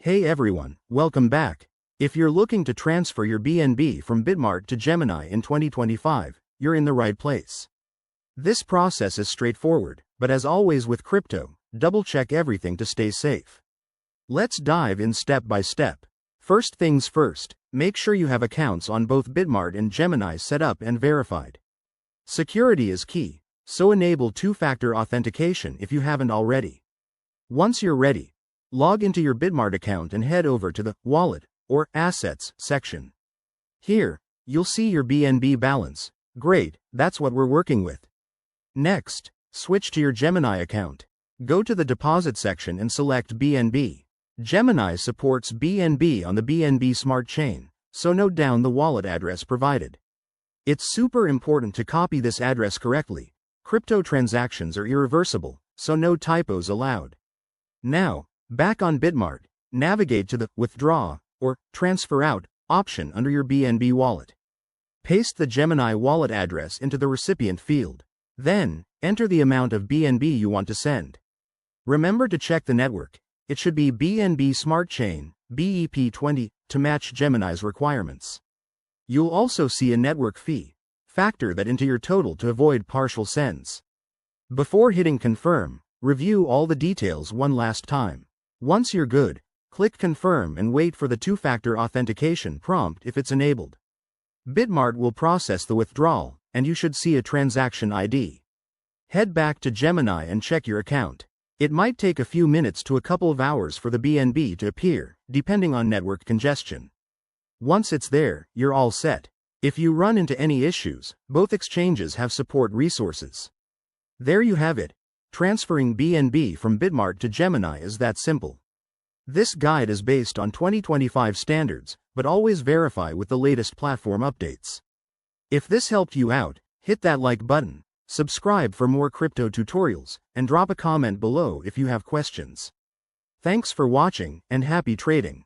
Hey everyone, welcome back. If you're looking to transfer your BNB from Bitmart to Gemini in 2025, you're in the right place. This process is straightforward, but as always with crypto, double-check everything to stay safe. Let's dive in step by step. First things first, make sure you have accounts on both Bitmart and Gemini set up and verified. Security is key, so enable two-factor authentication if you haven't already. Once you're ready, log into your Bitmart account and head over to the Wallet or Assets section. Here, you'll see your BNB balance. Great, that's what we're working with. Next, switch to your Gemini account. Go to the Deposit section and select BNB. Gemini supports BNB on the BNB Smart Chain, so note down the wallet address provided. It's super important to copy this address correctly. Crypto transactions are irreversible, so no typos allowed. Now, back on Bitmart, navigate to the Withdraw or Transfer Out option under your BNB wallet. Paste the Gemini wallet address into the recipient field. Then, enter the amount of BNB you want to send. Remember to check the network. It should be BNB Smart Chain, BEP20, to match Gemini's requirements. You'll also see a network fee. Factor that into your total to avoid partial sends. Before hitting Confirm, review all the details one last time. Once you're good, click Confirm and wait for the two-factor authentication prompt if it's enabled. Bitmart will process the withdrawal, and you should see a transaction ID. Head back to Gemini and check your account. It might take a few minutes to a couple of hours for the BNB to appear, depending on network congestion. Once it's there, you're all set. If you run into any issues, both exchanges have support resources. There you have it. Transferring BNB from Bitmart to Gemini is that simple. This guide is based on 2025 standards, but always verify with the latest platform updates. If this helped you out, hit that like button, subscribe for more crypto tutorials, and drop a comment below if you have questions. Thanks for watching, and happy trading.